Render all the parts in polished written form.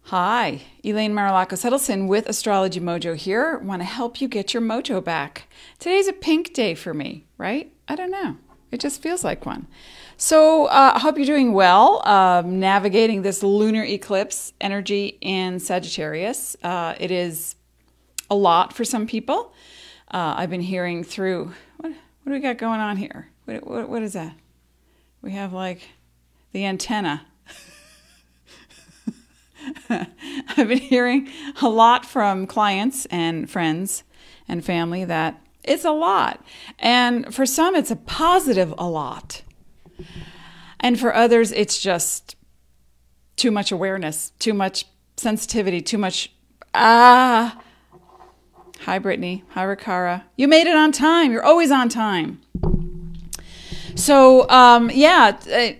Hi, Elaine Marolakos Edelson with Astrology Mojo here. Want to help you get your mojo back. Today's a pink day for me, right? I don't know. It just feels like one. So I hope you're doing well, navigating this lunar eclipse energy in Sagittarius. It is a lot for some people. I've been hearing through, what do we got going on here? What is that? We have like the antenna. I've been hearing a lot from clients and friends and family that it's a lot. And for some, it's a positive a lot. And for others, it's just too much awareness, too much sensitivity, too much, Hi, Brittany. Hi, Rikara. You made it on time. You're always on time. So,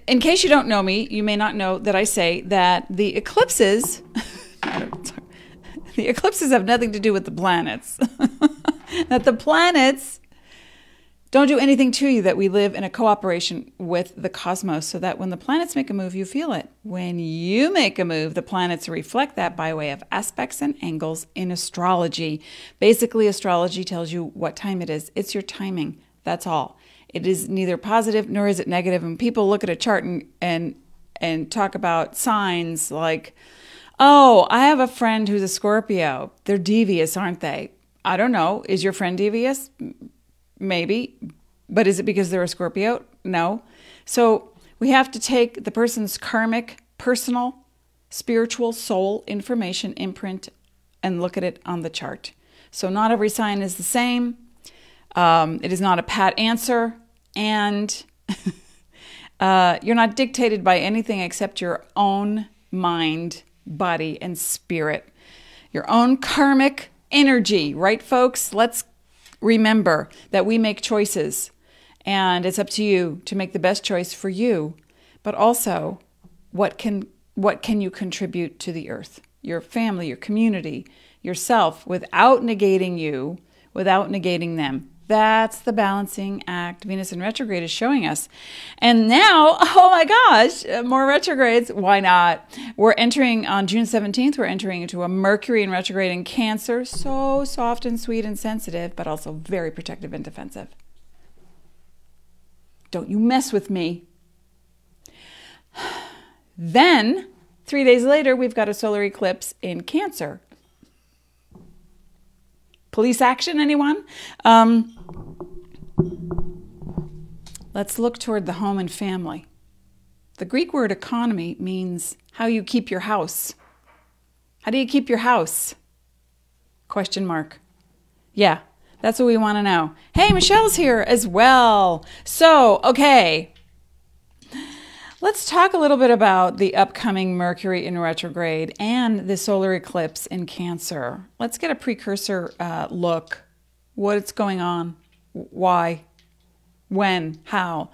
in case you don't know me, you may not know that I say that the eclipses, the eclipses have nothing to do with the planets. That the planets don't do anything to you, that we live in a cooperation with the cosmos, so that when the planets make a move, you feel it. When you make a move, the planets reflect that by way of aspects and angles in astrology. Basically, astrology tells you what time it is. It's your timing. That's all. It is neither positive nor is it negative. And people look at a chart and talk about signs like, oh, I have a friend who's a Scorpio. They're devious, aren't they? I don't know. Is your friend devious? Maybe. But is it because they're a Scorpio? No. So we have to take the person's karmic, personal, spiritual, soul information imprint and look at it on the chart. So not every sign is the same. It is not a pat answer. And you're not dictated by anything except your own mind, body, and spirit. Your own karmic energy, right, folks? Let's remember that we make choices, and it's up to you to make the best choice for you, but also what can you contribute to the earth, your family, your community, yourself, without negating you, without negating them. That's the balancing act Venus in retrograde is showing us. And now, oh my gosh, more retrogrades. Why not? We're entering on June 17th, we're entering into a Mercury in retrograde in Cancer. So soft and sweet and sensitive, but also very protective and defensive. Don't you mess with me. Then, 3 days later, we've got a solar eclipse in Cancer. Police action, anyone? Let's look toward the home and family. The Greek word economy means how you keep your house. How do you keep your house? Question mark. Yeah, that's what we want to know. Hey, Michelle's here as well. So, okay. Let's talk a little bit about the upcoming Mercury in retrograde and the solar eclipse in Cancer. Let's get a precursor look. What's going on? Why? When? How?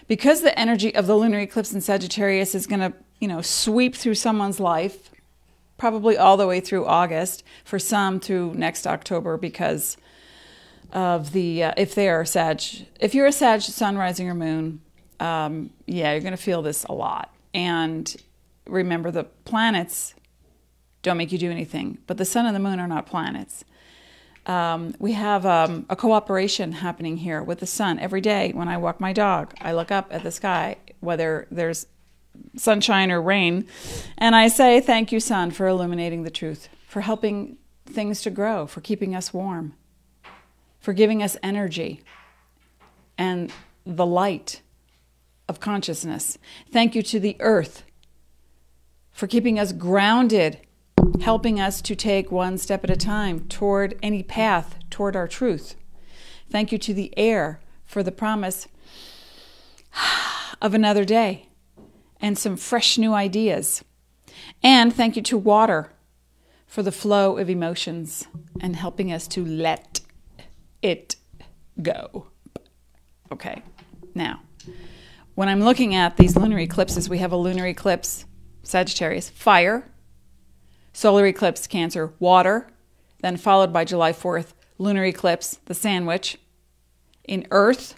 Because the energy of the lunar eclipse in Sagittarius is going to, sweep through someone's life, probably all the way through August, for some through next October because of the, if they are Sag. If you're a Sag, sun, rising, or moon, you're going to feel this a lot. And remember, the planets don't make you do anything, but the sun and the moon are not planets. We have a cooperation happening here with the sun. Every day when I walk my dog, I look up at the sky, whether there's sunshine or rain, and I say, thank you, sun, for illuminating the truth, for helping things to grow, for keeping us warm, for giving us energy and the light of consciousness. Thank you to the earth for keeping us grounded, helping us to take one step at a time toward any path, toward our truth. Thank you to the air for the promise of another day and some fresh new ideas. And thank you to water for the flow of emotions and helping us to let it go. Okay, now, when I'm looking at these lunar eclipses, we have a lunar eclipse, Sagittarius, fire, solar eclipse, Cancer, water, then followed by July 4th, lunar eclipse, the sandwich. In Earth,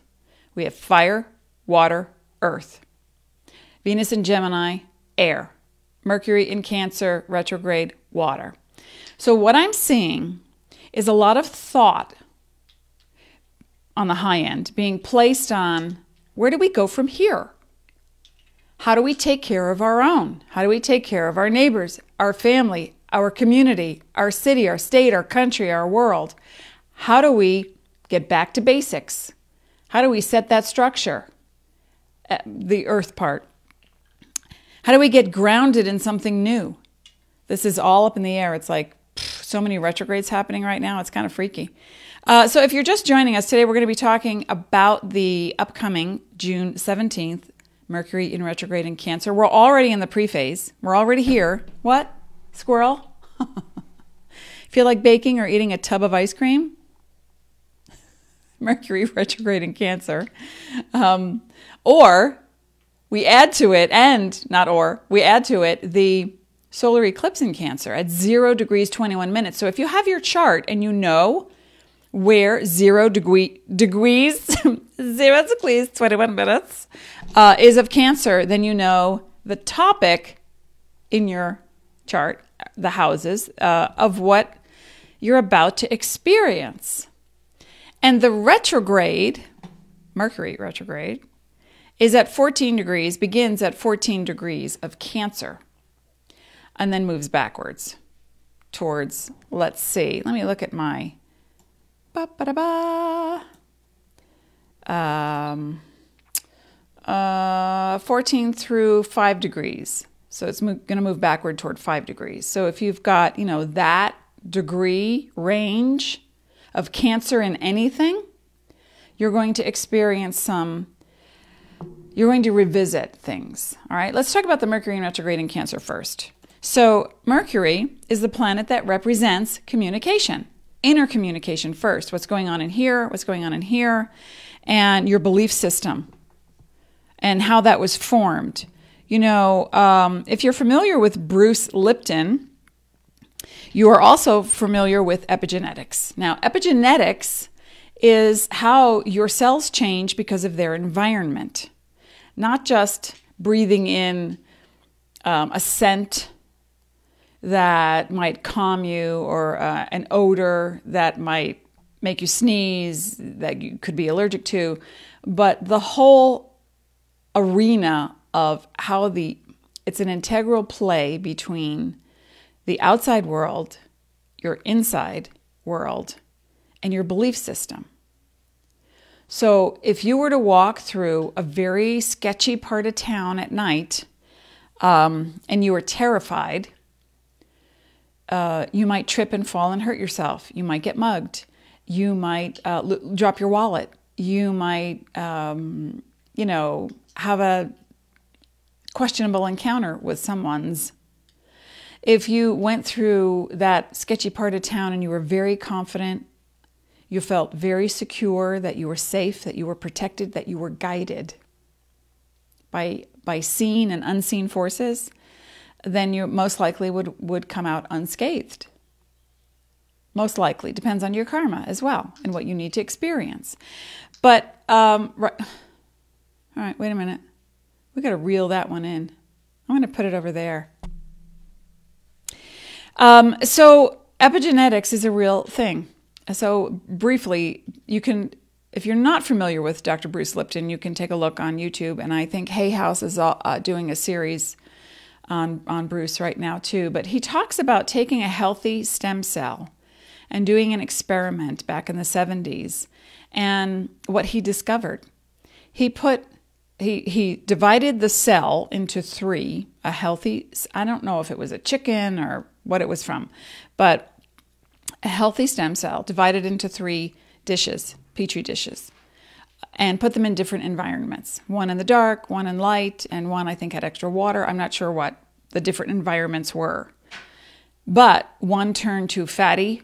we have fire, water, earth. Venus in Gemini, air. Mercury in Cancer, retrograde, water. So what I'm seeing is a lot of thought on the high end being placed on, where do we go from here? How do we take care of our own? How do we take care of our neighbors, our family, our community, our city, our state, our country, our world? How do we get back to basics? How do we set that structure? The earth part. How do we get grounded in something new? This is all up in the air. It's like so many retrogrades happening right now. It's kind of freaky. So if you're just joining us today, we're going to be talking about the upcoming June 17th Mercury in retrograde in Cancer. We're already in the pre-phase. We're already here. What? Squirrel? Feel like baking or eating a tub of ice cream? Mercury retrograde in Cancer. Or we add to it, we add to it the solar eclipse in Cancer at 0 degrees 21 minutes. So if you have your chart and you know where 0 degrees 21 minutes is of Cancer, then you know the topic in your chart, the houses, of what you're about to experience. And the retrograde, Mercury retrograde, is at 14 degrees, begins at 14 degrees of Cancer, and then moves backwards towards, let's see, let me look at my 14 through 5 degrees. So it's going to move backward toward 5 degrees. So if you've got, that degree range of Cancer in anything, you're going to experience you're going to revisit things. All right, let's talk about the Mercury in retrograde in Cancer first. So Mercury is the planet that represents communication, inner communication first. What's going on in here, what's going on in here, and your belief system and how that was formed. If you're familiar with Bruce Lipton, you are also familiar with epigenetics. Now, epigenetics is how your cells change because of their environment, not just breathing in a scent that might calm you or an odor that might make you sneeze that you could be allergic to, but the whole arena of how it's an integral play between the outside world, your inside world, and your belief system. So if you were to walk through a very sketchy part of town at night, and you were terrified, you might trip and fall and hurt yourself. You might get mugged. You might drop your wallet. You might, have a questionable encounter with someone's. If you went through that sketchy part of town and you were very confident, you felt very secure, that you were safe, that you were protected, that you were guided by seen and unseen forces, then you most likely would come out unscathed. Most likely. Depends on your karma as well and what you need to experience. But, right. All right, wait a minute. We got to reel that one in. I'm going to put it over there. So epigenetics is a real thing. So briefly, you can, if you're not familiar with Dr. Bruce Lipton, you can take a look on YouTube. And I think Hay House is doing a series on Bruce right now too. But he talks about taking a healthy stem cell and doing an experiment back in the 70s. And what he discovered, he divided the cell into 3, a healthy, I don't know if it was a chicken or what it was from, but a healthy stem cell divided into 3 dishes, petri dishes, and put them in different environments. One in the dark, one in light, and one I think had extra water. I'm not sure what the different environments were. But one turned to fatty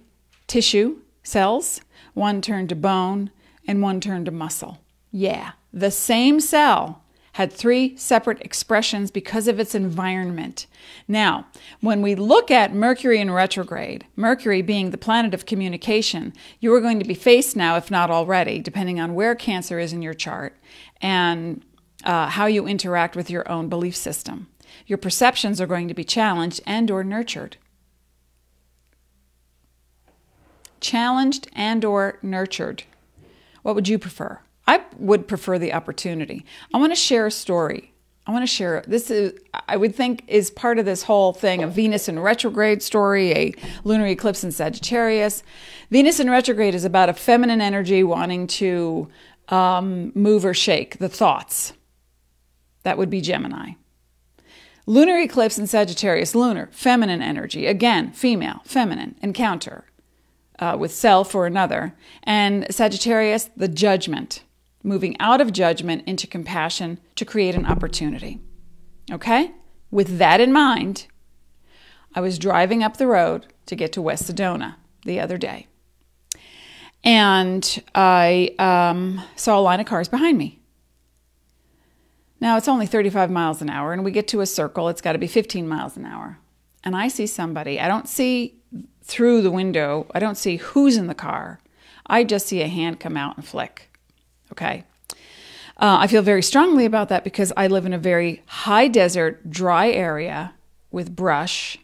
tissue cells, one turned to bone, and one turned to muscle. Yeah, the same cell had 3 separate expressions because of its environment. Now, when we look at Mercury in retrograde, Mercury being the planet of communication, you are going to be faced now, if not already, depending on where Cancer is in your chart and how you interact with your own belief system. Your perceptions are going to be challenged and or nurtured. Challenged and or nurtured. What would you prefer? I would prefer the opportunity. I want to share a story. I want to share, I would think is part of this whole thing, a Venus in retrograde story, a lunar eclipse in Sagittarius. Venus in retrograde is about a feminine energy wanting to move or shake the thoughts. That would be Gemini. Lunar eclipse in Sagittarius, lunar, feminine energy. Again, female, feminine, encounter with self or another. And Sagittarius, the judgment. Moving out of judgment into compassion to create an opportunity. Okay? With that in mind, I was driving up the road to get to West Sedona the other day. And I saw a line of cars behind me. Now, it's only 35 miles an hour, and we get to a circle. It's got to be 15 miles an hour. And I see somebody. I don't see through the window. I don't see who's in the car. I just see a hand come out and flick. Okay. I feel very strongly about that because I live in a very high desert, dry area with brush,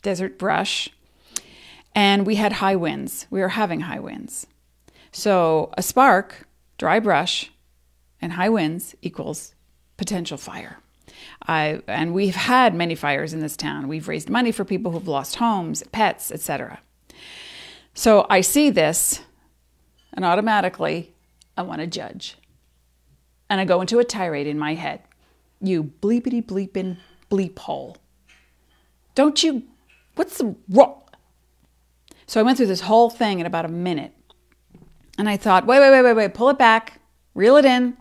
desert brush, and we had high winds. We were having high winds. So a spark, dry brush, and high winds equals potential fire. And we've had many fires in this town. We've raised money for people who've lost homes, pets, etc. So I see this, and automatically I want to judge. And I go into a tirade in my head. You bleepity bleepin' bleep hole. Don't you, what's the wrong? So I went through this whole thing in about a minute. And I thought, wait, pull it back, reel it in.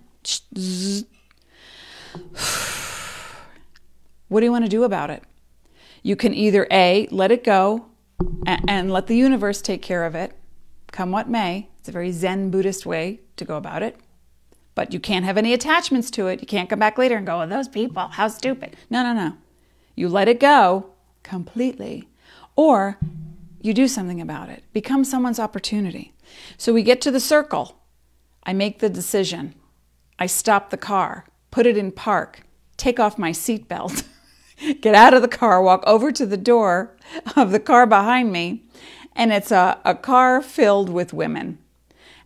What do you want to do about it? You can either A, let it go and let the universe take care of it, come what may. It's a very Zen Buddhist way to go about it. But you can't have any attachments to it. You can't come back later and go, oh, those people, how stupid. No. You let it go completely. Or you do something about it. Become someone's opportunity. So we get to the circle. I make the decision. I stop the car, put it in park, take off my seatbelt, get out of the car, walk over to the door of the car behind me, and it's a car filled with women.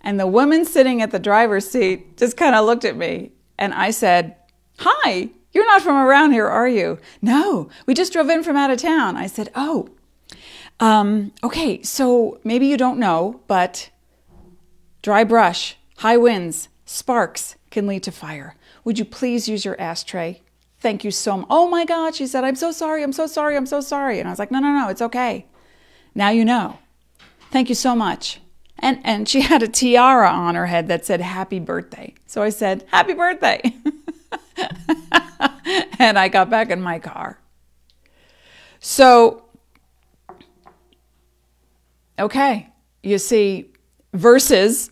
And the woman sitting at the driver's seat just kind of looked at me, and I said, hi, you're not from around here, are you? No, we just drove in from out of town. I said, oh, okay, so maybe you don't know, but dry brush, high winds, sparks can lead to fire. Would you please use your ashtray? Thank you so much. Oh my God, she said, I'm so sorry. And I was like, no, it's okay. Now you know. Thank you so much. And she had a tiara on her head that said, happy birthday. So I said, happy birthday. And I got back in my car. So, okay, you see, versus,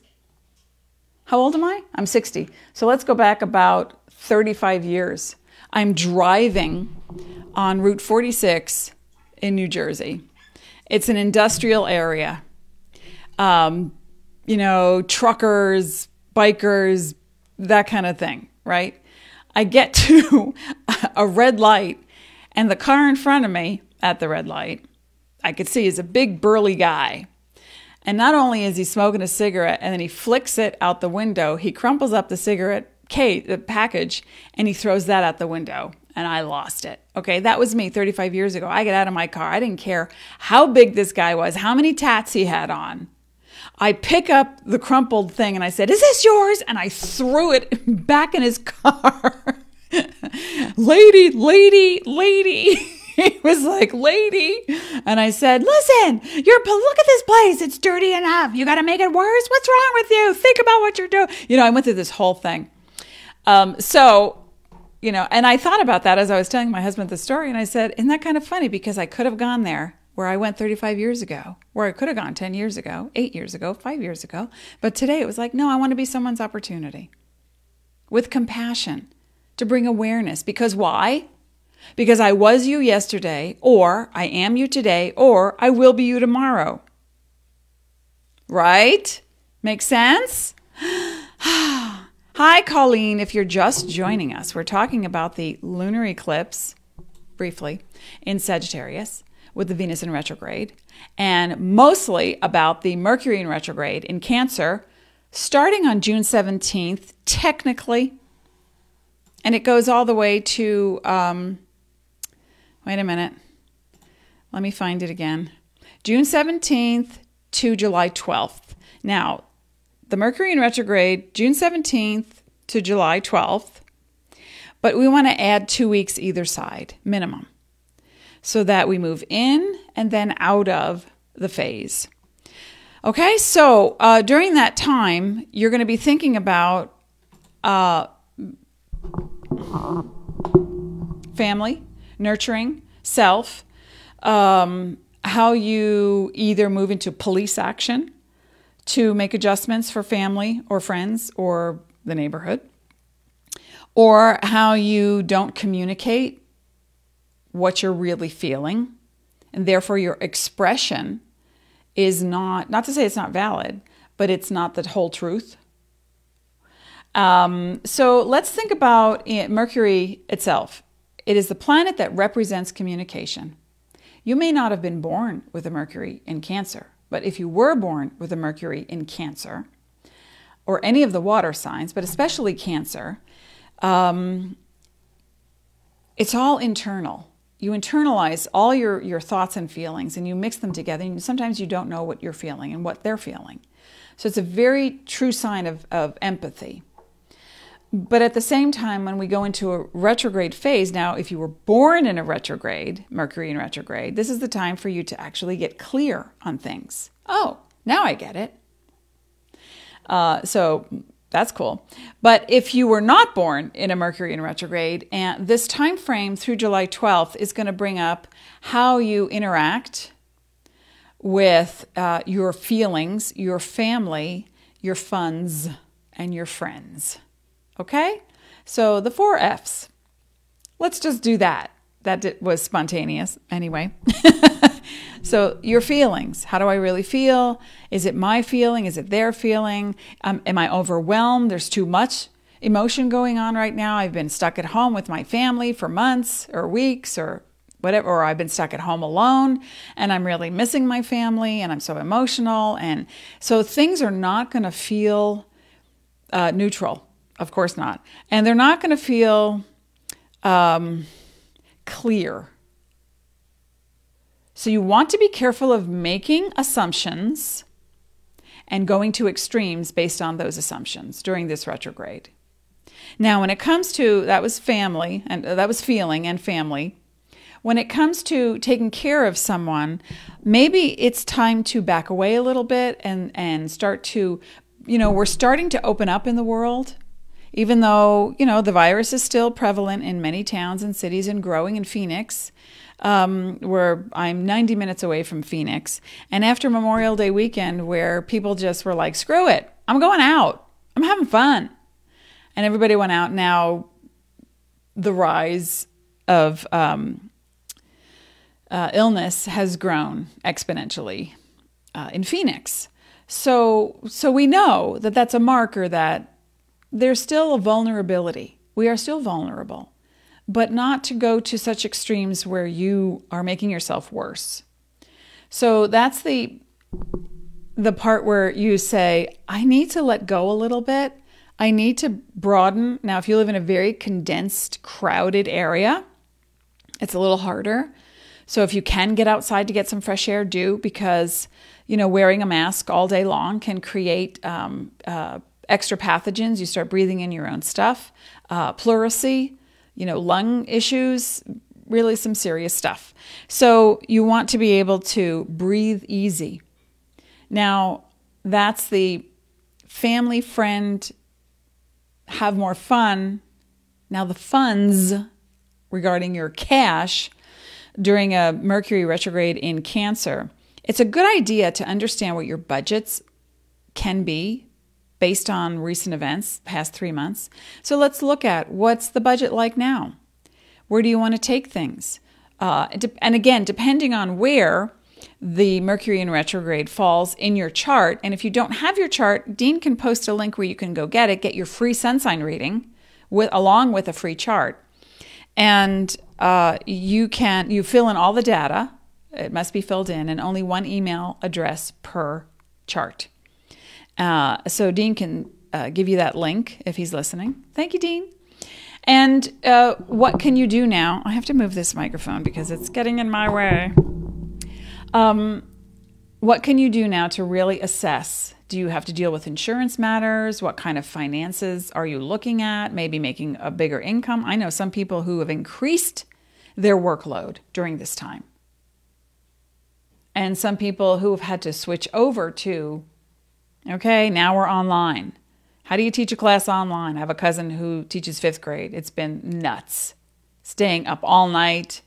how old am I? I'm 60. So let's go back about 35 years. I'm driving on Route 46 in New Jersey. It's an industrial area. Truckers, bikers, that kind of thing, right? I get to a red light, and the car in front of me at the red light, I could see is a big burly guy. And not only is he smoking a cigarette and then he flicks it out the window, he crumples up the cigarette the package, and he throws that out the window. And I lost it. Okay, that was me 35 years ago. I get out of my car. I didn't care how big this guy was, how many tats he had on. I pick up the crumpled thing and I said, is this yours? And I threw it back in his car. Lady. He was like, lady. And I said, listen, look at this place. It's dirty enough. You got to make it worse? What's wrong with you? Think about what you're doing. I went through this whole thing. And I thought about that as I was telling my husband the story. And I said, isn't that kind of funny? Because I could have gone there where I went 35 years ago, where I could have gone 10 years ago, 8 years ago, 5 years ago. But today it was like, no, I want to be someone's opportunity with compassion to bring awareness. Because why? Because I was you yesterday, or I am you today, or I will be you tomorrow. Right? Make sense? How Hi, Colleen. If you're just joining us, we're talking about the lunar eclipse, briefly, in Sagittarius with the Venus in retrograde, and mostly about the Mercury in retrograde in Cancer, starting on June 17th, technically, and it goes all the way to, wait a minute, let me find it again, June 17th to July 12th. Now, the Mercury in retrograde, June 17th to July 12th, but we want to add 2 weeks either side, minimum, so that we move in and then out of the phase. Okay, so during that time, you're going to be thinking about family, nurturing, self, how you either move into police action to make adjustments for family or friends or the neighborhood, or how you don't communicate what you're really feeling, and therefore your expression is not to say it's not valid, but it's not the whole truth. So let's think about Mercury itself. It is the planet that represents communication. You may not have been born with a Mercury in Cancer, but if you were born with a Mercury in Cancer, or any of the water signs, but especially Cancer, it's all internal. You internalize all your thoughts and feelings, and you mix them together, and sometimes you don't know what you're feeling and what they're feeling. So it's a very true sign of empathy. But at the same time, when we go into a retrograde phase, now if you were born in a retrograde, Mercury in retrograde, this is the time for you to actually get clear on things. Oh, now I get it. So that's cool. But if you were not born in a Mercury in retrograde, and this time frame through July 12th is going to bring up how you interact with your feelings, your family, your funds, and your friends. Okay? So the 4 F's. Let's just do that. That was spontaneous anyway. So your feelings. How do I really feel? Is it my feeling? Is it their feeling? Am I overwhelmed? There's too much emotion going on right now. I've been stuck at home with my family for months or weeks or whatever, or I've been stuck at home alone and I'm really missing my family and I'm so emotional. And so things are not going to feel neutral. Of course not. And they're not going to feel clear. So you want to be careful of making assumptions and going to extremes based on those assumptions during this retrograde. Now, when it comes to, that was family, and that was feeling and family. When it comes to taking care of someone, maybe it's time to back away a little bit and start to, we're starting to open up in the world. Even though, the virus is still prevalent in many towns and cities and growing in Phoenix, where I'm 90 minutes away from Phoenix. And after Memorial Day weekend, where people just were like, screw it, I'm going out. I'm having fun. And everybody went out. Now, the rise of illness has grown exponentially in Phoenix. So we know that that's a marker that there's still a vulnerability. We are still vulnerable, but not to go to such extremes where you are making yourself worse. So that's the part where you say, I need to let go a little bit. I need to broaden. Now, if you live in a very condensed, crowded area, it's a little harder. So if you can get outside to get some fresh air, do, because, wearing a mask all day long can create extra pathogens. You start breathing in your own stuff, pleurisy, lung issues, really some serious stuff. So you want to be able to breathe easy. Now, that's the family, friend, have more fun. Now the funds regarding your cash during a Mercury retrograde in Cancer, it's a good idea to understand what your budgets can be based on recent events, past 3 months. So let's look at what's the budget like now? Where do you want to take things? And again, depending on where, the Mercury in retrograde falls in your chart. And if you don't have your chart, Dean can post a link where you can go get it, get your free sun sign reading along with a free chart. And you fill in all the data. It must be filled in, and only one email address per chart. So Dean can give you that link if he's listening. Thank you, Dean. And what can you do now? I have to move this microphone because it's getting in my way. What can you do now to really assess? Do you have to deal with insurance matters? What kind of finances are you looking at? Maybe making a bigger income. I know some people who have increased their workload during this time. And some people who have had to switch over to, okay, now we're online. How do you teach a class online? I have a cousin who teaches 5th grade. It's been nuts. Staying up all night,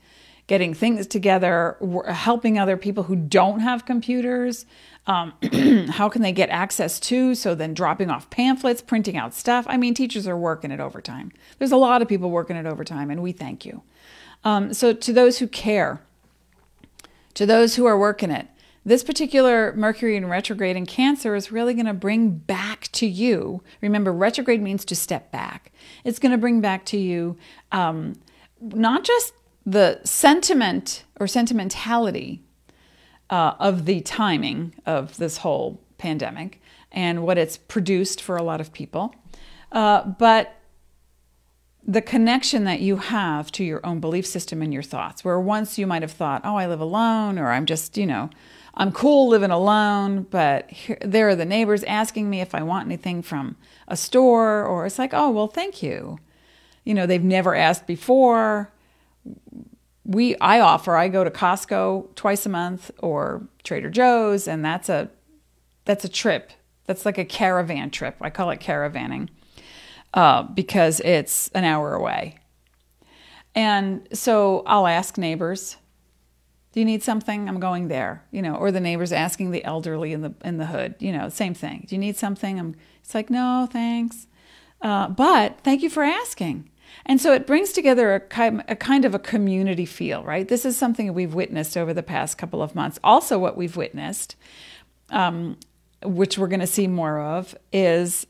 getting things together, helping other people who don't have computers. How can they get access to? So then dropping off pamphlets, printing out stuff. I mean, teachers are working it overtime. There's a lot of people working it overtime, and we thank you. So to those who care, to those who are working it, this particular Mercury in retrograde in Cancer is really going to bring back to you. Remember, retrograde means to step back. It's going to bring back to you not just the sentiment or sentimentality of the timing of this whole pandemic and what it's produced for a lot of people, but the connection that you have to your own belief system and your thoughts, where once you might have thought, oh, I live alone, or I'm just, I'm cool living alone, but there are the neighbors asking me if I want anything from a store, or it's like, oh, well, thank you. They've never asked before. I go to Costco twice a month or Trader Joe's, and that's a trip. That's like a caravan trip. I call it caravanning because it's an hour away. And so I'll ask neighbors, do you need something? I'm going there, or the neighbors asking the elderly in the hood, same thing. Do you need something? It's like, no, thanks. But thank you for asking. And so it brings together a kind of a community feel, right? This is something we've witnessed over the past couple of months. Also what we've witnessed, which we're going to see more of, is,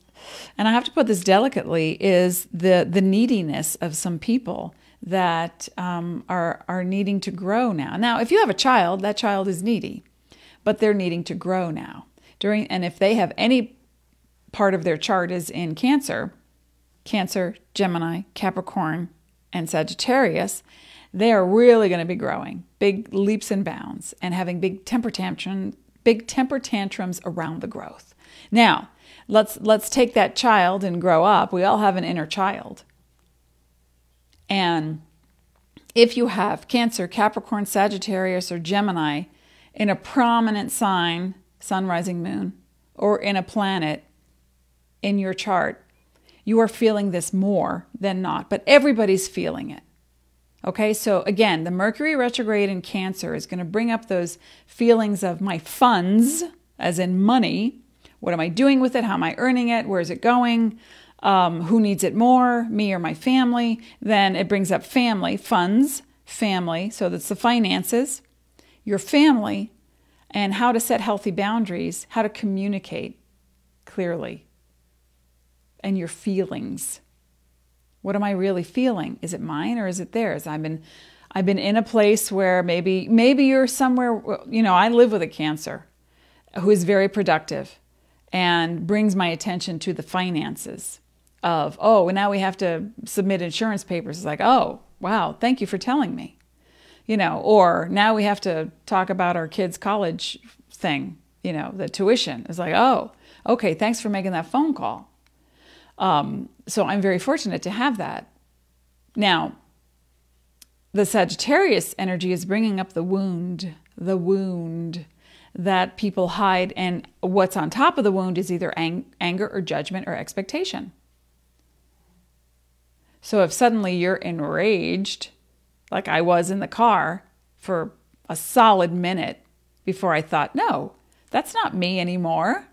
and I have to put this delicately, is the neediness of some people that are needing to grow now. Now, if you have a child, that child is needy, but they're needing to grow now. And if they have any part of their chart is in Cancer, Gemini, Capricorn, and Sagittarius, they are really going to be growing big leaps and bounds and having big temper tantrums around the growth. Now, let's take that child and grow up. We all have an inner child. And if you have Cancer, Capricorn, Sagittarius, or Gemini in a prominent sign, sun, rising, moon, or in a planet in your chart, you are feeling this more than not, but everybody's feeling it. Okay, so again, the Mercury retrograde in Cancer is going to bring up those feelings of my funds, as in money. What am I doing with it? How am I earning it? Where is it going? Who needs it more, me or my family? Then it brings up family, funds, family. So that's the finances, your family, and how to set healthy boundaries, how to communicate clearly. And your feelings. What am I really feeling? Is it mine or is it theirs? I've been in a place where maybe you're somewhere, I live with a Cancer who is very productive and brings my attention to the finances of, oh, now we have to submit insurance papers. It's like, oh, wow, thank you for telling me. Or now we have to talk about our kids' college thing, the tuition. It's like, oh, okay, thanks for making that phone call. So I'm very fortunate to have that. Now, the Sagittarius energy is bringing up the wound that people hide. And what's on top of the wound is either anger or judgment or expectation. So if suddenly you're enraged, like I was in the car for a solid minute before I thought, no, that's not me anymore.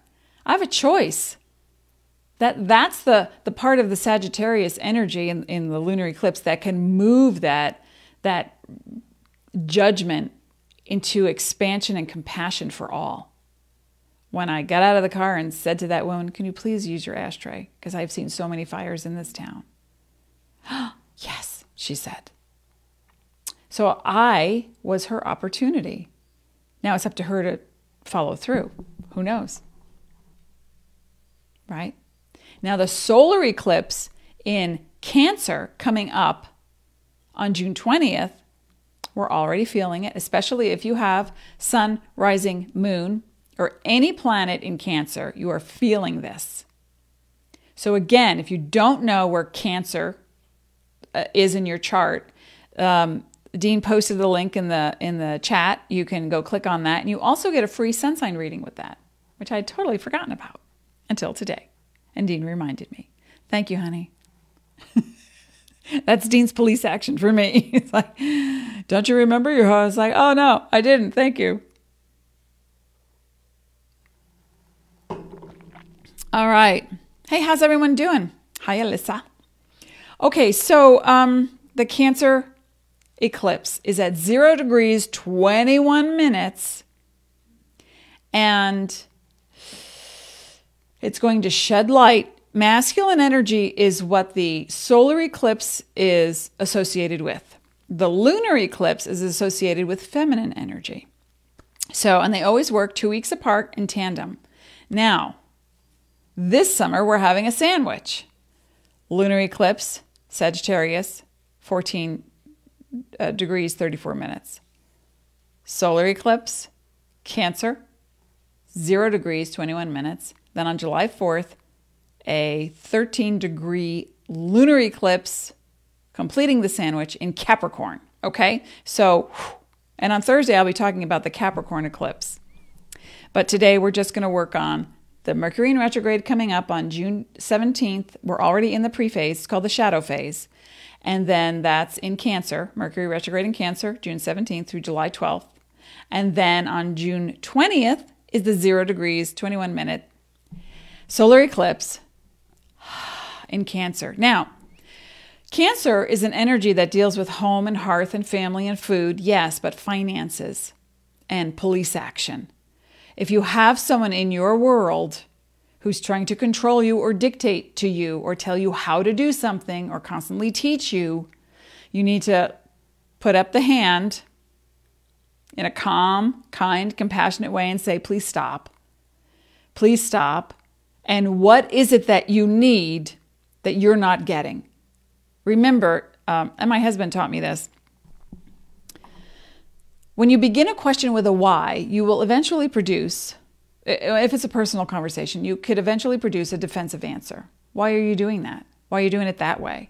I have a choice. That's the part of the Sagittarius energy in the lunar eclipse that can move that judgment into expansion and compassion for all. When I got out of the car and said to that woman, can you please use your ashtray? Because I've seen so many fires in this town. Yes, she said. So I was her opportunity. Now it's up to her to follow through. Who knows? Right? Now the solar eclipse in Cancer coming up on June 20th, we're already feeling it, especially if you have sun, rising, moon, or any planet in Cancer, you are feeling this. So again, if you don't know where Cancer is in your chart, Dean posted the link in the chat. You can go click on that, and you also get a free sun sign reading with that, which I had totally forgotten about until today. And Dean reminded me. Thank you, honey. That's Dean's police action for me. It's like, don't you remember? I was like, oh no, I didn't. Thank you. All right. Hey, how's everyone doing? Hi, Alyssa. Okay, so the Cancer eclipse is at 0 degrees, 21 minutes, and it's going to shed light. Masculine energy is what the solar eclipse is associated with. The lunar eclipse is associated with feminine energy. So, and they always work 2 weeks apart in tandem. Now, this summer we're having a sandwich. Lunar eclipse, Sagittarius, 14 degrees, 34 minutes. Solar eclipse, Cancer, 0 degrees, 21 minutes. Then on July 4th, a 13-degree lunar eclipse, completing the sandwich in Capricorn. Okay? So, and on Thursday, I'll be talking about the Capricorn eclipse. But today, we're just going to work on the Mercury retrograde coming up on June 17th. We're already in the pre-phase. It's called the shadow phase. And then that's in Cancer, Mercury retrograde in Cancer, June 17th through July 12th. And then on June 20th is the 0 degrees, 21 minute solar eclipse in Cancer. Now, Cancer is an energy that deals with home and hearth and family and food, yes, but finances and police action. If you have someone in your world who's trying to control you or dictate to you or tell you how to do something or constantly teach you, you need to put up the hand in a calm, kind, compassionate way and say, please stop. Please stop. And what is it that you need that you're not getting? Remember, and my husband taught me this, when you begin a question with a why, you will eventually produce, if it's a personal conversation, you could eventually produce a defensive answer. Why are you doing that? Why are you doing it that way?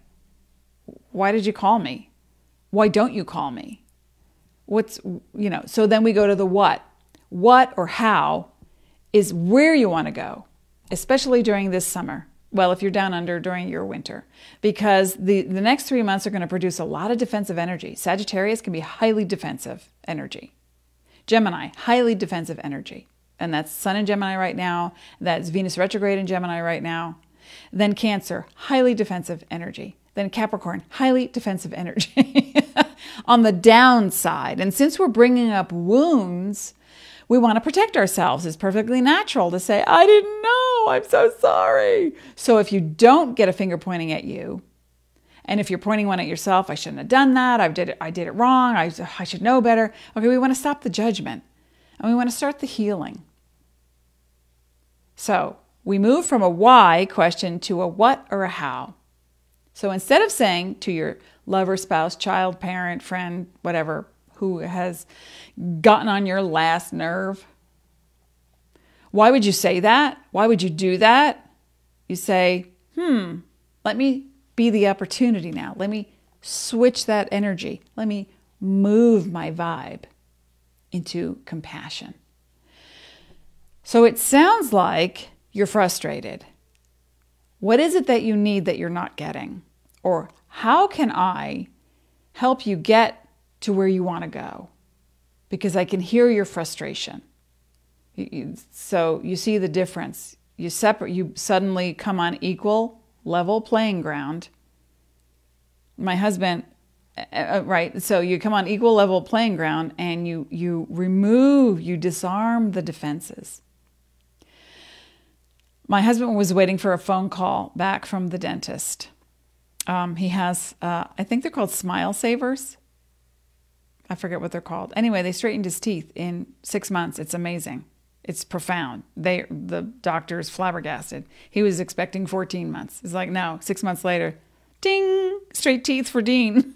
Why did you call me? Why don't you call me? So then we go to the what. What or how is where you want to go, especially during this summer. Well, if you're down under during your winter, because the next 3 months are going to produce a lot of defensive energy. Sagittarius can be highly defensive energy. Gemini, highly defensive energy. And that's Sun in Gemini right now. That's Venus retrograde in Gemini right now. Then Cancer, highly defensive energy. Then Capricorn, highly defensive energy on the downside. And since we're bringing up wounds, we want to protect ourselves. It's perfectly natural to say, I didn't know, I'm so sorry. So if you don't get a finger pointing at you, and if you're pointing one at yourself, I shouldn't have done that, I did it wrong, I should know better. Okay, we want to stop the judgment, and we want to start the healing. So we move from a why question to a what or a how. So instead of saying to your lover, spouse, child, parent, friend, whatever, who has gotten on your last nerve, why would you say that? Why would you do that? You say, let me be the opportunity now. Let me switch that energy. Let me move my vibe into compassion. So it sounds like you're frustrated. What is it that you need that you're not getting? Or how can I help you get to where you want to go? Because I can hear your frustration. So you see the difference. You suddenly come on equal, level playing ground. My husband right? So you come on equal level playing ground and you disarm the defenses. My husband was waiting for a phone call back from the dentist. He has, I think they're called Smile Savers. I forget what they're called. Anyway, they straightened his teeth in 6 months. It's amazing. It's profound. The doctor is flabbergasted. He was expecting 14 months. It's like, no, 6 months later, ding, straight teeth for Dean.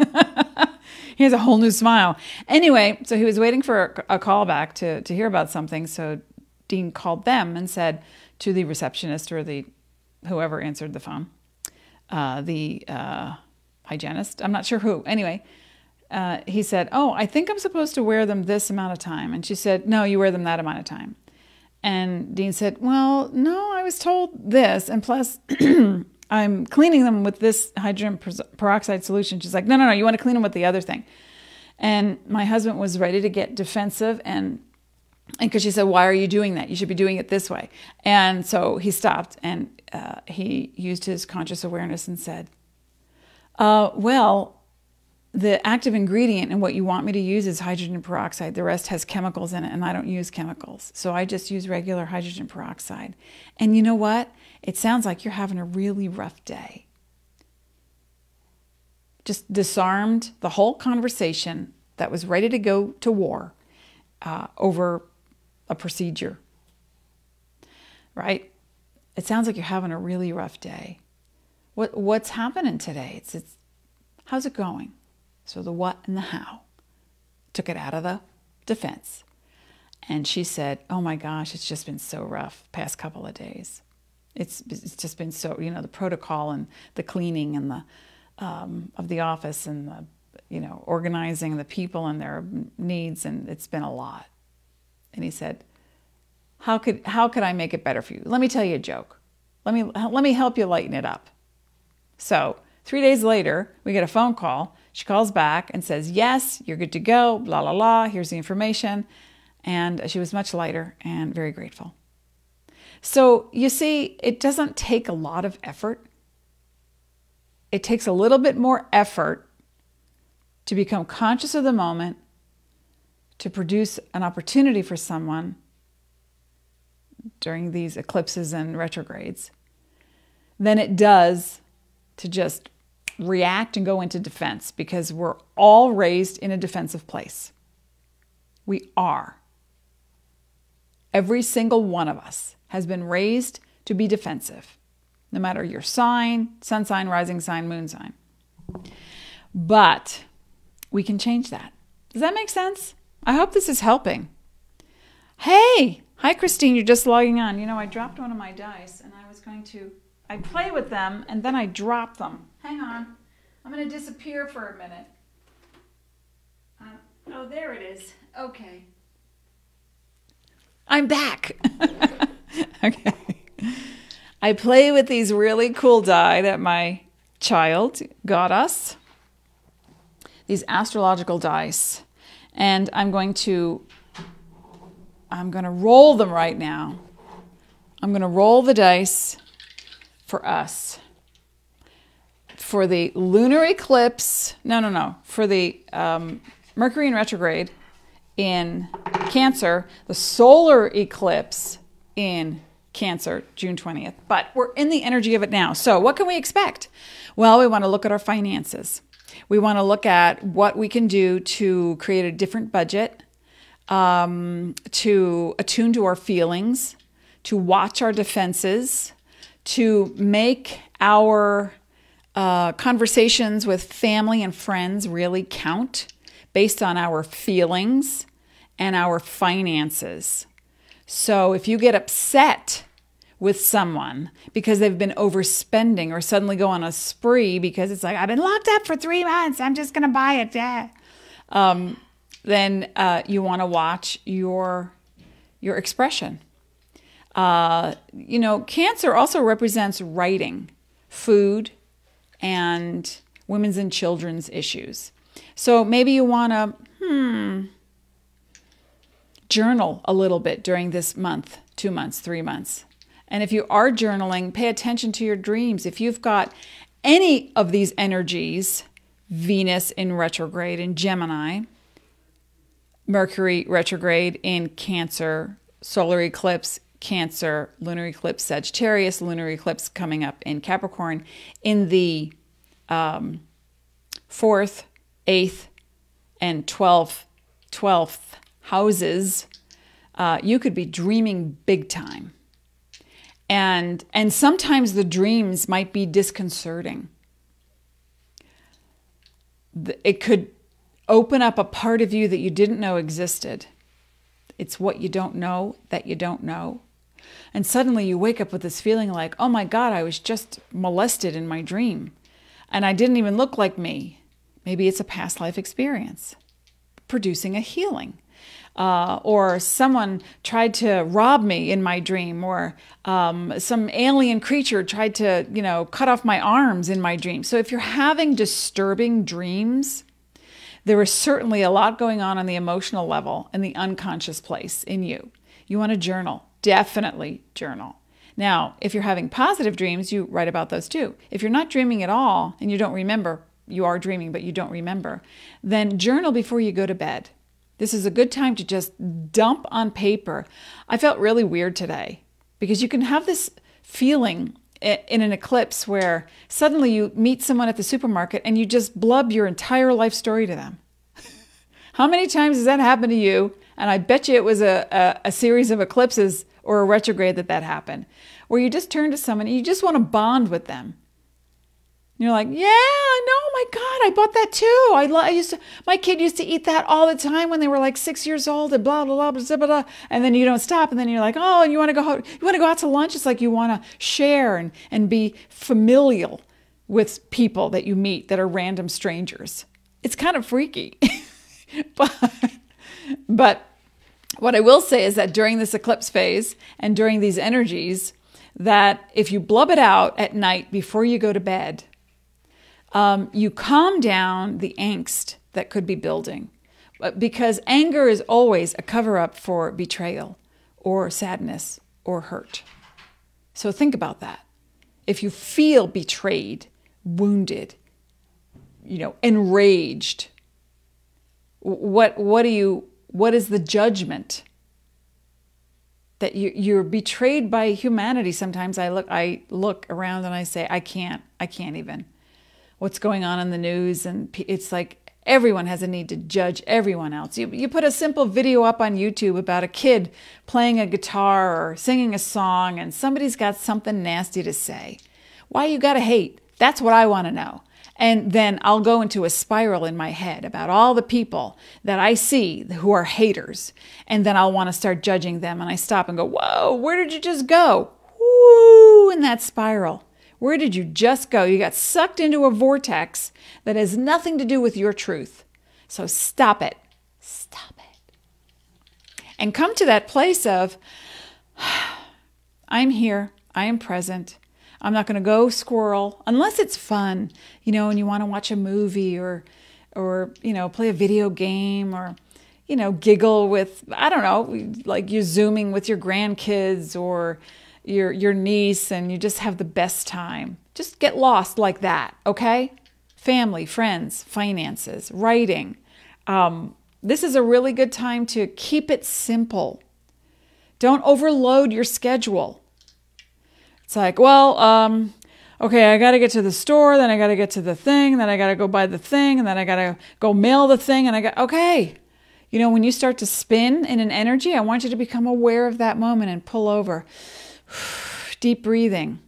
He has a whole new smile. Anyway, so he was waiting for a call back to hear about something. So Dean called them and said to the receptionist or whoever answered the phone, the hygienist, I'm not sure who. Anyway, he said, oh, I think I'm supposed to wear them this amount of time. And she said, no, you wear them that amount of time. And Dean said, well, no, I was told this. And plus, I'm cleaning them with this hydrogen peroxide solution. She's like, no, you want to clean them with the other thing. And my husband was ready to get defensive. And because she said, why are you doing that? You should be doing it this way. And so he stopped and he used his conscious awareness and said, well, the active ingredient in what you want me to use is hydrogen peroxide. The rest has chemicals in it, and I don't use chemicals. So I just use regular hydrogen peroxide. And you know what? It sounds like you're having a really rough day. Just disarmed the whole conversation that was ready to go to war over a procedure. Right? It sounds like you're having a really rough day. What's happening today? It's how's it going? So the what and the how. Took it out of the defense. And she said, oh my gosh, it's just been so rough past couple of days. It's just been so, the protocol and the cleaning and the of the office and the, organizing the people and their needs, and it's been a lot. And he said, how could I make it better for you? Let me tell you a joke. Let me help you lighten it up. So 3 days later, we get a phone call. She calls back and says, yes, you're good to go, blah, blah, blah. Here's the information. And she was much lighter and very grateful. So you see, it doesn't take a lot of effort. It takes a little bit more effort to become conscious of the moment, to produce an opportunity for someone during these eclipses and retrogrades, than it does to just react and go into defense, because we're all raised in a defensive place. We are. Every single one of us has been raised to be defensive, no matter your sign, sun sign, rising sign, moon sign. But we can change that. Does that make sense? I hope this is helping. Hey, hi Christine, you're just logging on. I dropped one of my dice and I play with them and then I drop them. Hang on. I'm going to disappear for a minute. Oh, there it is. Okay. I'm back. Okay. I play with these really cool die that my child got us. These astrological dice. And I'm going to roll them right now. I'm going to roll the dice for us. For the lunar eclipse, for the Mercury in retrograde in Cancer, the solar eclipse in Cancer, June 20th. But we're in the energy of it now. So what can we expect? Well, we want to look at our finances. We want to look at what we can do to create a different budget, to attune to our feelings, to watch our defenses, to make our conversations with family and friends really count based on our feelings and our finances. So if you get upset with someone because they've been overspending or suddenly go on a spree because it's like, I've been locked up for 3 months, I'm just going to buy it. Yeah. Then you want to watch your expression. Cancer also represents writing, food, and women's and children's issues. So maybe you want to journal a little bit during this month, 2 months, 3 months. And if you are journaling, pay attention to your dreams. If you've got any of these energies Venus in retrograde in Gemini, Mercury retrograde in Cancer, solar eclipse, Cancer, lunar eclipse, Sagittarius, lunar eclipse coming up in Capricorn in the 4th, 8th, and 12th houses. You could be dreaming big time. And sometimes the dreams might be disconcerting. It could open up a part of you that you didn't know existed. It's what you don't know that you don't know. And suddenly you wake up with this feeling like, oh my God, I was just molested in my dream. And I didn't even look like me. Maybe it's a past life experience producing a healing. Or someone tried to rob me in my dream, or some alien creature tried to, cut off my arms in my dream. So if you're having disturbing dreams, there is certainly a lot going on the emotional level in the unconscious place in you. You want to journal. Definitely journal. Now, if you're having positive dreams, you write about those too. If you're not dreaming at all and you don't remember, you are dreaming, but you don't remember, then journal before you go to bed. This is a good time to just dump on paper. I felt really weird today because you can have this feeling in an eclipse where suddenly you meet someone at the supermarket and you just blub your entire life story to them. How many times has that happened to you? And I bet you it was a series of eclipses or a retrograde that happened, where you just turn to someone and you just want to bond with them. You're like, yeah, I know, my God, I bought that too. My kid used to eat that all the time when they were like 6 years old and blah, blah, blah, blah, blah, blah. And then you don't stop. And then you're like, oh, and you want to go out to lunch? It's like you want to share and be familial with people that you meet that are random strangers. It's kind of freaky. But what I will say is that during this eclipse phase and during these energies, that if you blub it out at night before you go to bed, you calm down the angst that could be building. Because anger is always a cover-up for betrayal or sadness or hurt. So think about that. If you feel betrayed, wounded, enraged, what is the judgment? That you're betrayed by humanity. Sometimes I look around and I say, I can't even. What's going on in the news, and it's like everyone has a need to judge everyone else. You put a simple video up on YouTube about a kid playing a guitar or singing a song, and somebody's got something nasty to say. Why you gotta hate? That's what I want to know. And then I'll go into a spiral in my head about all the people that I see who are haters. And then I'll want to start judging them. And I stop and go, whoa, where did you just go? Woo, in that spiral. Where did you just go? You got sucked into a vortex that has nothing to do with your truth. So stop it. Stop it. And come to that place of, I'm here. I am present. I'm not going to go squirrel unless it's fun, and you want to watch a movie or play a video game or, giggle with, I don't know, like you're Zooming with your grandkids or your niece and you just have the best time. Just get lost like that, okay? Family, friends, finances, writing. This is a really good time to keep it simple. Don't overload your schedule. It's like, well, okay, I got to get to the store, then I got to get to the thing, then I got to go buy the thing, and then I got to go mail the thing, and okay. When you start to spin in an energy, I want you to become aware of that moment and pull over. Deep breathing.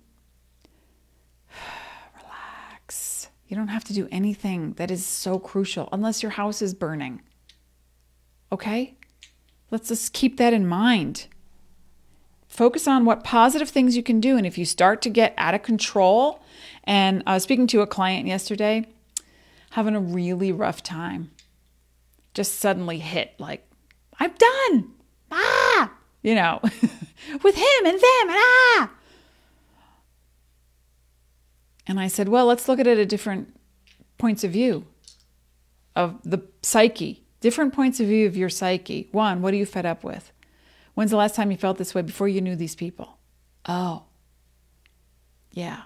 Relax. You don't have to do anything that is so crucial unless your house is burning. Okay? Let's just keep that in mind. Focus on what positive things you can do. And if you start to get out of control, and I was speaking to a client yesterday, having a really rough time, just suddenly hit like, I'm done. With him and them and And I said, well, let's look at it at different points of view of the psyche, different points of view of your psyche. One, what are you fed up with? When's the last time you felt this way before you knew these people? Oh, yeah.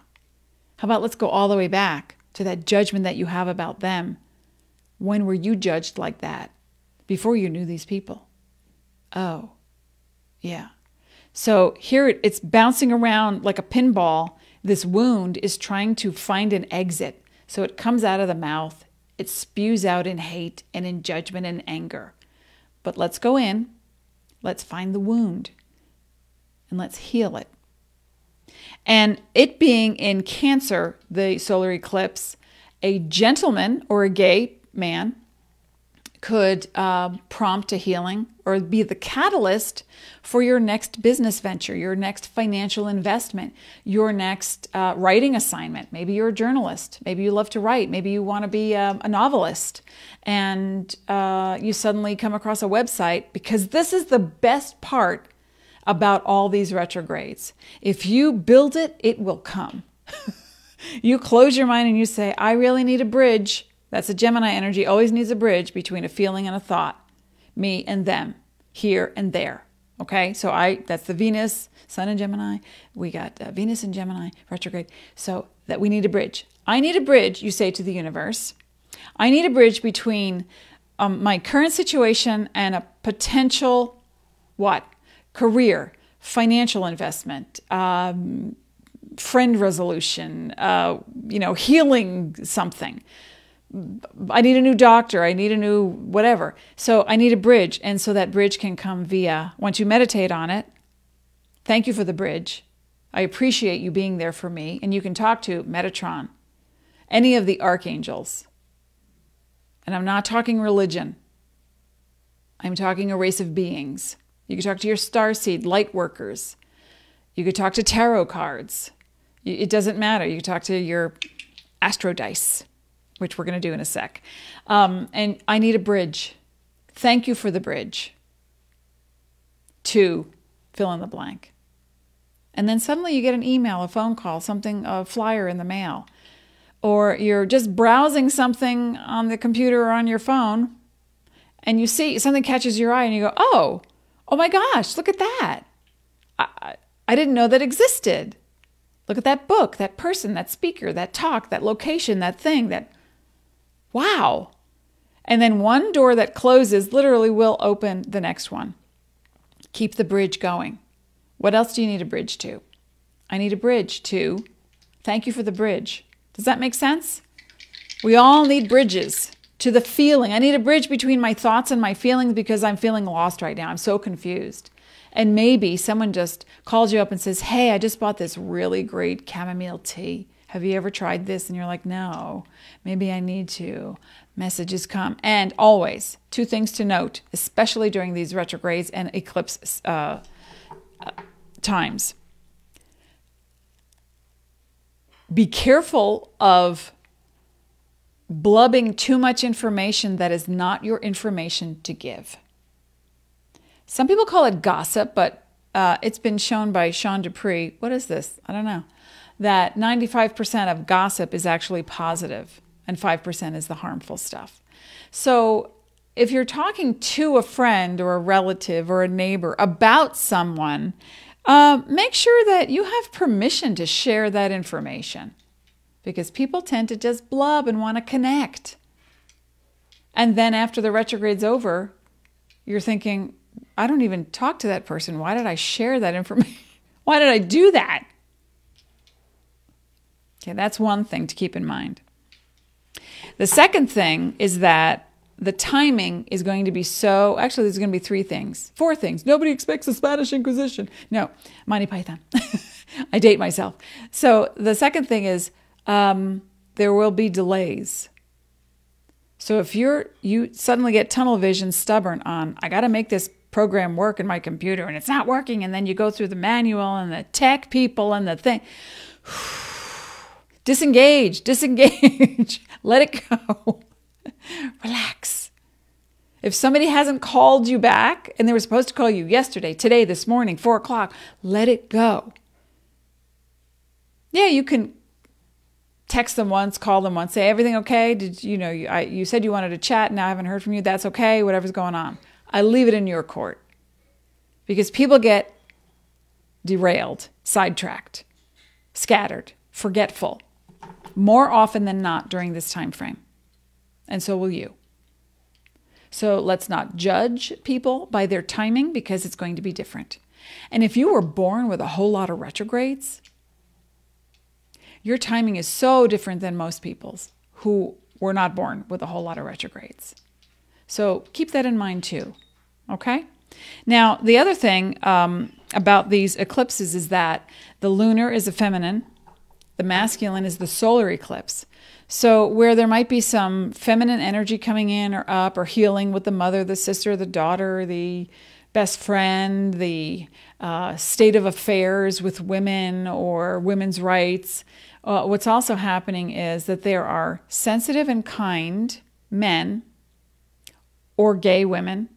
How about let's go all the way back? to that judgment that you have about them. When were you judged like that before you knew these people? Oh, yeah. So here it's bouncing around like a pinball. This wound is trying to find an exit. So it comes out of the mouth. It spews out in hate and in judgment and anger. But let's go in. Let's find the wound. And let's heal it. And it being in Cancer, the solar eclipse, a gentleman or a gay man could prompt a healing or be the catalyst for your next business venture, your next financial investment, your next writing assignment. Maybe you're a journalist. Maybe you love to write. Maybe you want to be a novelist. And you suddenly come across a website, because this is the best part about all these retrogrades. If you build it, it will come. You close your mind and you say, I really need a bridge. That's a Gemini energy, always needs a bridge between a feeling and a thought. Me and them, here and there. Okay, so that's the Venus, Sun in Gemini. We got Venus in Gemini, retrograde. So that we need a bridge. I need a bridge, you say to the universe. I need a bridge between my current situation and a potential, what? Career, financial investment, friend resolution, healing something. I need a new doctor. I need a new whatever. So I need a bridge. And so that bridge can come via, once you meditate on it, thank you for the bridge. I appreciate you being there for me. And you can talk to Metatron, any of the archangels. And I'm not talking religion. I'm talking a race of beings. You could talk to your starseed light workers. You could talk to tarot cards. It doesn't matter. You could talk to your astro dice, which we're going to do in a sec. And I need a bridge. Thank you for the bridge. To fill in the blank. And then suddenly you get an email, a phone call, something, a flyer in the mail. Or you're just browsing something on the computer or on your phone, and you see something catches your eye and you go, oh my gosh, look at that. I didn't know that existed. Look at that book, that person, that speaker, that talk, that location, that thing, wow. And then one door that closes literally will open the next one. Keep the bridge going. What else do you need a bridge to? I need a bridge to, thank you for the bridge. Does that make sense? We all need bridges to the feeling. I need a bridge between my thoughts and my feelings because I'm feeling lost right now. I'm so confused. And maybe someone just calls you up and says, hey, I just bought this really great chamomile tea. Have you ever tried this? And you're like, no, maybe I need to. Messages come. And always, two things to note, especially during these retrogrades and eclipse times. Be careful of blubbing too much information that is not your information to give. Some people call it gossip, but it's been shown by Sean Dupree, what is this? I don't know, that 95% of gossip is actually positive and 5% is the harmful stuff. So if you're talking to a friend or a relative or a neighbor about someone, make sure that you have permission to share that information, because people tend to just blub and want to connect. And then after the retrograde's over, you're thinking, I don't even talk to that person. Why did I share that information? Why did I do that? Okay, that's one thing to keep in mind. The second thing is that the timing is going to be so, actually there's going to be four things. Nobody expects the Spanish Inquisition. No, Monty Python. I date myself. So the second thing is there will be delays. So if you suddenly get tunnel vision, stubborn on, I got to make this program work in my computer and it's not working, and then you go through the manual and the tech people and the thing. Disengage. Let it go. Relax. If somebody hasn't called you back and they were supposed to call you yesterday, today, this morning, 4 o'clock, let it go. Yeah, you can text them once, call them once, say, everything okay? You said you wanted to chat, now I haven't heard from you. That's okay, whatever's going on. I leave it in your court. Because people get derailed, sidetracked, scattered, forgetful. more often than not during this time frame. And so will you. So let's not judge people by their timing, because it's going to be different. And if you were born with a whole lot of retrogrades, your timing is so different than most people's who were not born with a whole lot of retrogrades. So keep that in mind too. Okay? Now, the other thing about these eclipses is that the lunar is a feminine, the masculine is the solar eclipse. So where there might be some feminine energy coming in or up, or healing with the mother, the sister, the daughter, the best friend, the state of affairs with women or women's rights, what's also happening is that there are sensitive and kind men or gay women,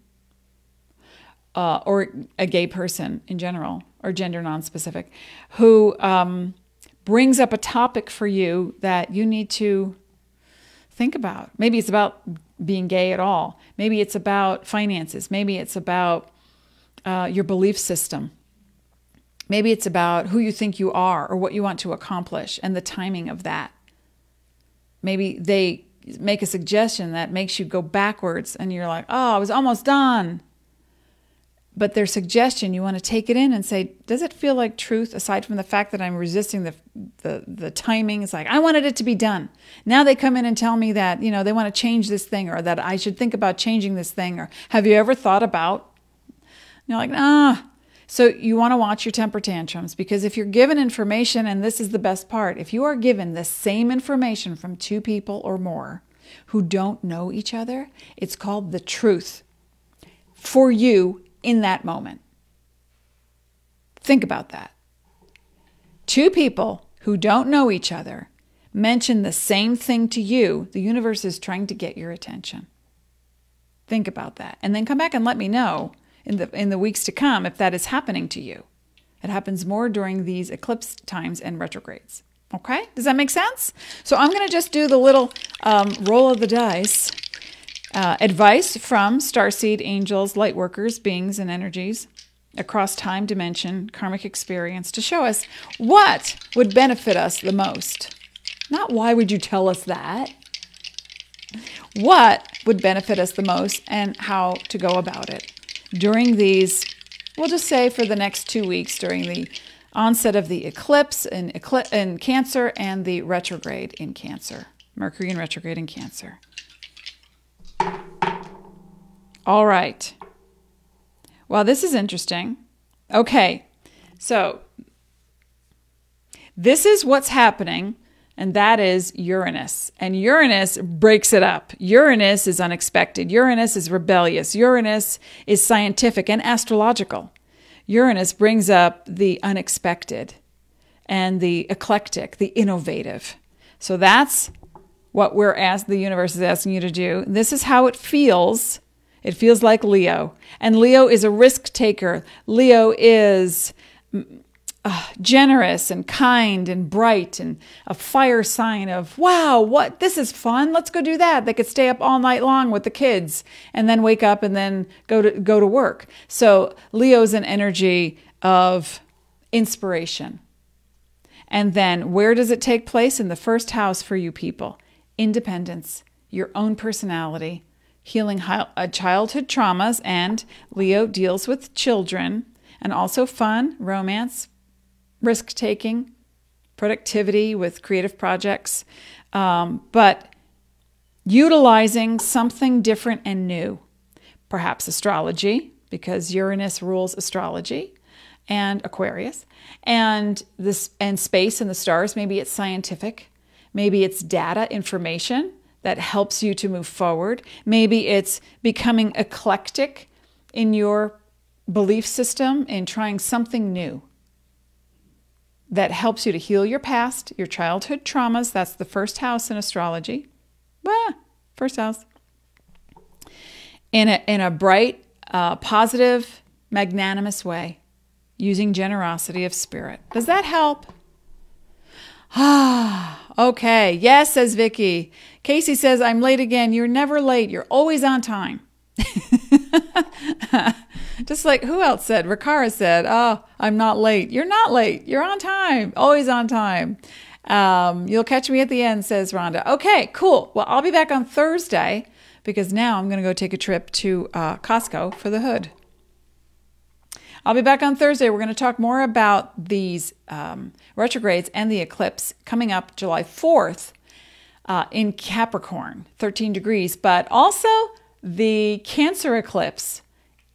or a gay person in general, or gender non-specific, who brings up a topic for you that you need to think about. Maybe it's about being gay at all. Maybe it's about finances. Maybe it's about your belief system. Maybe it's about who you think you are or what you want to accomplish and the timing of that. Maybe they make a suggestion that makes you go backwards and you're like, oh, I was almost done. But their suggestion, you want to take it in and say, does it feel like truth, aside from the fact that I'm resisting the timing? It's like, I wanted it to be done. Now they come in and tell me that, you know, they want to change this thing, or that I should think about changing this thing, or have you ever thought about? You're like, ah. So you want to watch your temper tantrums, because if you're given information, and this is the best part, if you are given the same information from two people or more who don't know each other, it's called the truth for you in that moment. Think about that. Two people who don't know each other mention the same thing to you. The universe is trying to get your attention. Think about that. And then come back and let me know in the weeks to come if that is happening to you. It happens more during these eclipse times and retrogrades. Okay? Does that make sense? So I'm going to just do the little roll of the dice. Advice from starseed angels, light workers, beings, and energies across time, dimension, karmic experience, to show us what would benefit us the most. Not why would you tell us that. What would benefit us the most and how to go about it during these, we'll just say for the next 2 weeks, during the onset of the eclipse in Cancer and the retrograde in Cancer, Mercury in retrograde in Cancer. All right. Well, this is interesting. Okay, so this is what's happening, and that is Uranus. And Uranus breaks it up. Uranus is unexpected. Uranus is rebellious. Uranus is scientific and astrological. Uranus brings up the unexpected and the eclectic, the innovative. So that's what the universe is asking you to do. This is how it feels. It feels like Leo. And Leo is a risk taker. Leo is generous and kind and bright, and a fire sign of, wow, this is fun. Let's go do that. They could stay up all night long with the kids and then wake up and then go to work. So Leo's an energy of inspiration. And then where does it take place? In the first house for you people. Independence, your own personality, healing childhood traumas, and Leo deals with children, and also fun, romance, risk-taking, productivity with creative projects, but utilizing something different and new. Perhaps astrology, because Uranus rules astrology, and Aquarius, and space and the stars. Maybe it's scientific. Maybe it's data, information that helps you to move forward. Maybe it's becoming eclectic in your belief system and trying something new that helps you to heal your past, your childhood traumas. That's the first house in astrology. First house. In a bright, positive, magnanimous way, using generosity of spirit. Does that help? Okay. Yes, says Vicky. Casey says, I'm late again. You're never late. You're always on time. Just like who else said? Rikara said, oh, I'm not late. You're not late. You're on time. Always on time. You'll catch me at the end, says Rhonda. Okay, cool. Well, I'll be back on Thursday because now I'm going to go take a trip to Costco for the hood. I'll be back on Thursday. We're going to talk more about these retrogrades and the eclipse coming up July 4th in Capricorn, 13 degrees, but also the Cancer eclipse,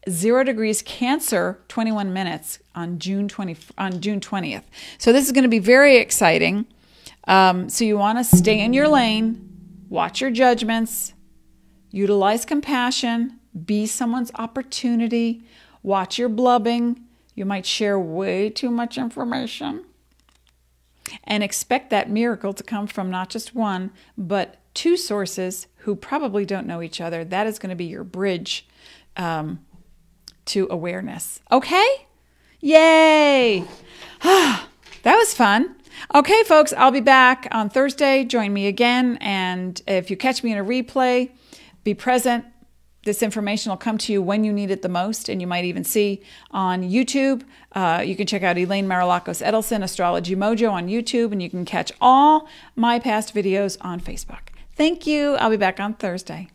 0 degrees Cancer, 21 minutes on June 20th. So this is going to be very exciting. So you want to stay in your lane, watch your judgments, utilize compassion, be someone's opportunity, watch your blubbing. You might share way too much information. And expect that miracle to come from not just one, but two sources who probably don't know each other. That is going to be your bridge to awareness. Okay? Yay! That was fun. Okay, folks, I'll be back on Thursday. Join me again. And if you catch me in a replay, be present. This information will come to you when you need it the most, and you might even see on YouTube. You can check out Elaine Marolakos Edelson, Astrology Mojo on YouTube, and you can catch all my past videos on Facebook. Thank you. I'll be back on Thursday.